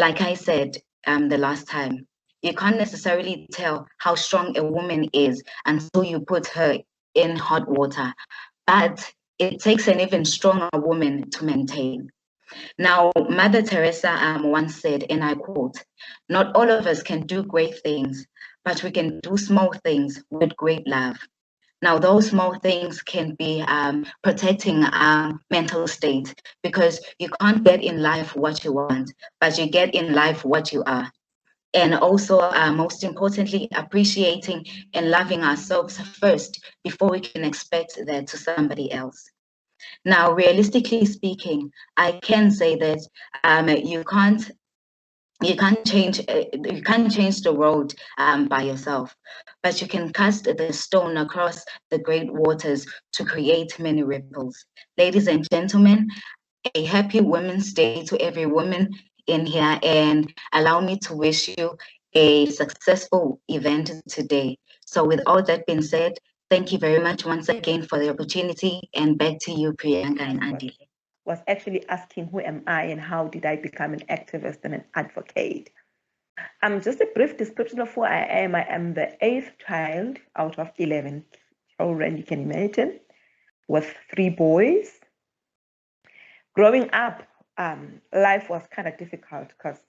like I said the last time, you can't necessarily tell how strong a woman is until you put her in hot water. But it takes an even stronger woman to maintain. Now, Mother Teresa once said, and I quote, "Not all of us can do great things, but we can do small things with great love." Now, those small things can be protecting our mental state, because you can't get in life what you want, but you get in life what you are. And also, most importantly, appreciating and loving ourselves first before we can expect that to somebody else. Now, realistically speaking, I can say that you can't change the world by yourself, but you can cast the stone across the great waters to create many ripples. Ladies and gentlemen, a happy Women's Day to every woman in here, and allow me to wish you a successful event today. So with all that being said, thank you very much once again for the opportunity, and back to you, Priyanka and Andile. Was actually asking who am I and how did I become an activist and an advocate. Just a brief description of who I am. I am the 8th child out of 11 children, you can imagine, with 3 boys. Growing up, life was kind of difficult because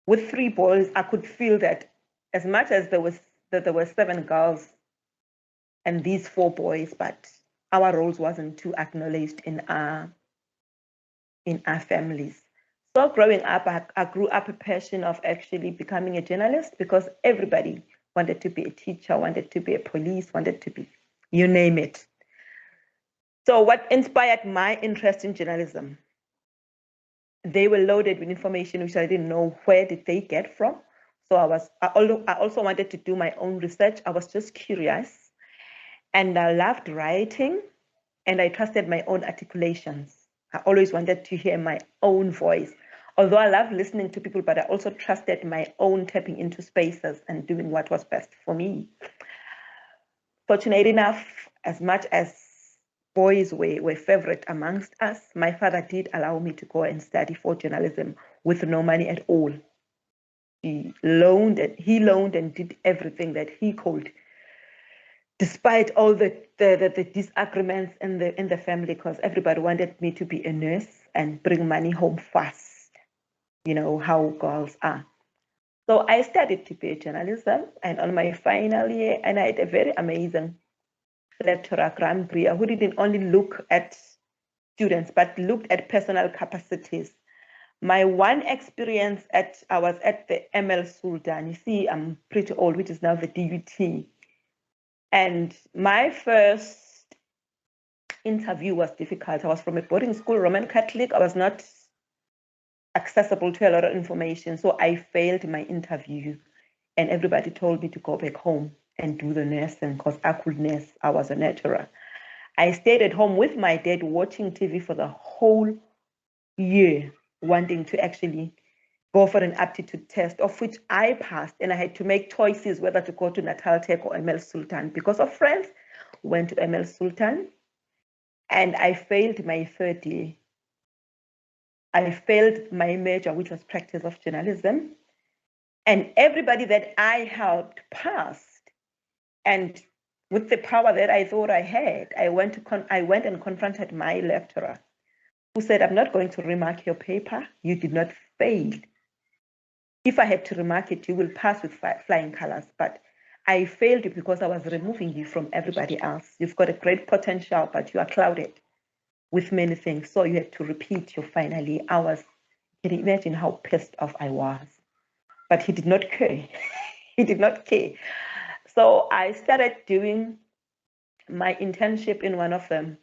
with 3 boys, I could feel that as much as there were 7 girls and these 4 boys, but our roles wasn't too acknowledged in our families. So growing up, I grew up a passion of actually becoming a journalist, because everybody wanted to be a teacher, wanted to be a police, wanted to be, you name it. So what inspired my interest in journalism? They were loaded with information which I didn't know where did they get from. So I also wanted to do my own research. I was just curious, and I loved writing, and I trusted my own articulations. I always wanted to hear my own voice. Although I love listening to people, but I also trusted my own tapping into spaces and doing what was best for me. Fortunate enough, as much as boys were favorite amongst us, my father did allow me to go and study for journalism with no money at all. He loaned and did everything that he could, despite all the disagreements in the family, because everybody wanted me to be a nurse and bring money home fast. You know how girls are. So I studied to be a journalism, and on my final year, and I had a very amazing lecturer, Graham Bria, who didn't only look at students, but looked at personal capacities. My one experience I was at the ML Sultan. You see, I'm pretty old, which is now the DUT. And my first interview was difficult. I was from a boarding school, Roman Catholic. I was not accessible to a lot of information. So I failed my interview, and everybody told me to go back home and do the nursing because I could nurse. I was a nurturer. I stayed at home with my dad watching TV for the whole year, wanting to actually go for an aptitude test, of which I passed, and I had to make choices whether to go to Natal Tech or ML Sultan. Because of friends, went to ML Sultan, and I failed my 3rd year. I failed my major, which was practice of journalism, and everybody that I helped passed. And with the power that I thought I had, I went and confronted my lecturer, who said, "I'm not going to remark your paper. You did not fail. If I had to remark it, you will pass with flying colors. But I failed you because I was removing you from everybody else. You've got a great potential, but you are clouded with many things. So you have to repeat your final year." You can imagine how pissed off I was. But he did not care. He did not care. So I started doing my internship in one of them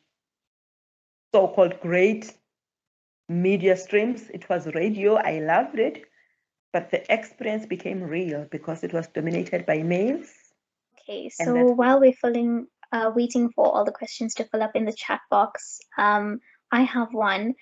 so-called great media streams. It was radio. I loved it. But the experience became real because it was dominated by males. Okay, so while we're waiting for all the questions to fill up in the chat box, I have one.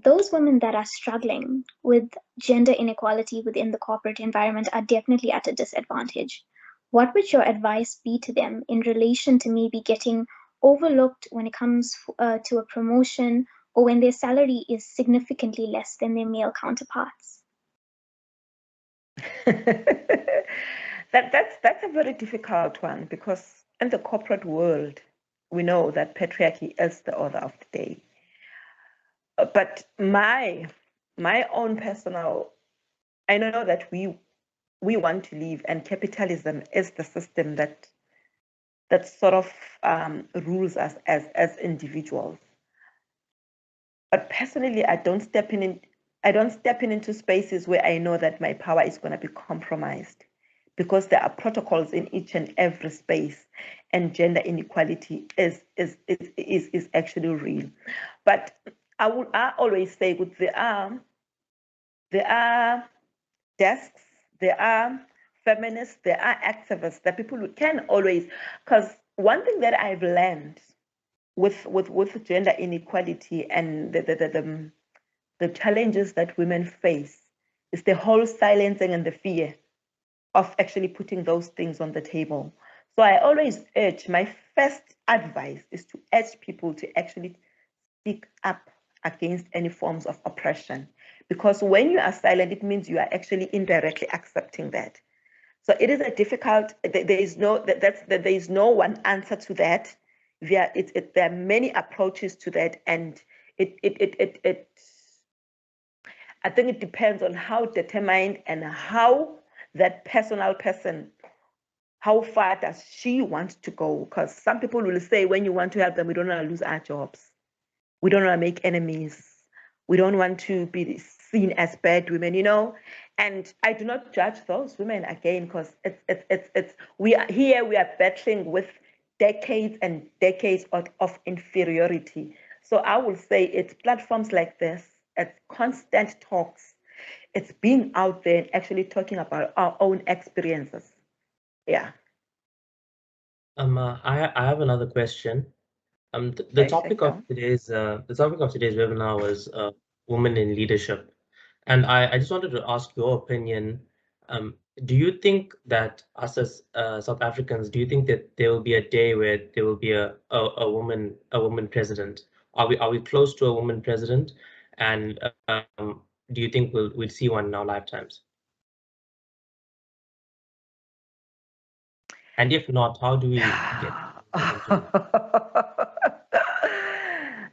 Those women that are struggling with gender inequality within the corporate environment are definitely at a disadvantage. What would your advice be to them in relation to maybe getting overlooked when it comes to a promotion or when their salary is significantly less than their male counterparts? That's a very difficult one, because in the corporate world, we know that patriarchy is the order of the day. But my own personal, I know that we want to live, and capitalism is the system that sort of rules us as individuals. But personally, I don't step into spaces where I know that my power is going to be compromised, because there are protocols in each and every space, and gender inequality is actually real. But I always say, there are desks, there are feminists, there are activists, that people who can always, because one thing that I've learned with gender inequality and the challenges that women face is the whole silencing and the fear of actually putting those things on the table. So I always urge, my first advice is to urge people to actually speak up against any forms of oppression, because when you are silent, it means you are actually indirectly accepting that. So it is a difficult, there is no one answer to that. There are many approaches to that, and I think it depends on how determined and how that person, how far does she want to go? Because some people will say, when you want to help them, we don't want to lose our jobs. We don't want to make enemies. We don't want to be seen as bad women, And I do not judge those women, again, because we are battling with decades and decades of inferiority. So I will say it's platforms like this, it's constant talks, it's being out there and actually talking about our own experiences. Yeah. I have another question. The topic of today's webinar was women in leadership, and I just wanted to ask your opinion. Do you think that us as South Africans, do you think that there will be a day where there will be a woman president? Are we close to a woman president? And do you think we'll see one in our lifetimes? And if not, how do we get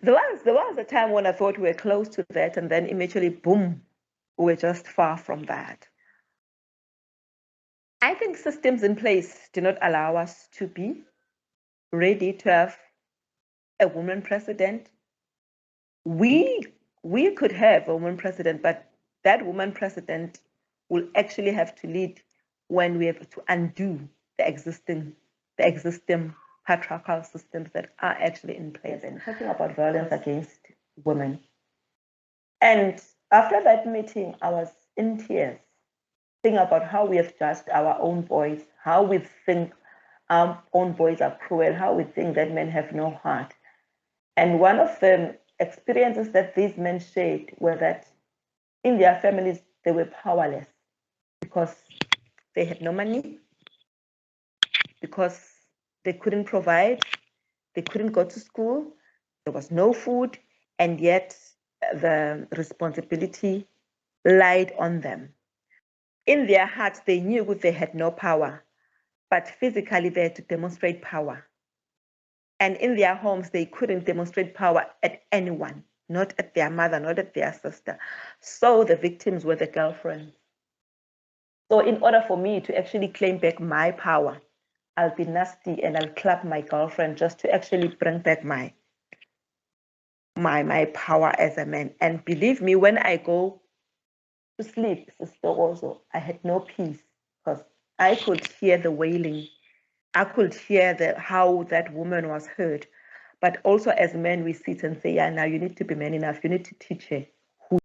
There was a time when I thought we were close to that, and then immediately, boom, we're just far from that. I think systems in place do not allow us to be ready to have a woman president. We could have a woman president, but that woman president will actually have to lead when we have to undo the existing patriarchal systems that are actually in place. And talking about violence against women. And after that meeting, I was in tears, thinking about how we have judged our own boys, how we think our own boys are cruel, how we think that men have no heart. And one of the experiences that these men shared were that in their families, they were powerless because they had no money, because they couldn't provide, they couldn't go to school, there was no food, and yet the responsibility lied on them. In their hearts, they knew they had no power, but physically they had to demonstrate power. And in their homes, they couldn't demonstrate power at anyone, not at their mother, not at their sister. So the victims were the girlfriends. So in order for me to actually claim back my power, I'll be nasty and I'll clap my girlfriend just to actually bring back my power as a man. And believe me, when I go to sleep, sister, also, I had no peace, because I could hear the wailing. I could hear how that woman was hurt. But also as men, we sit and say, yeah, now you need to be man enough. You need to teach her.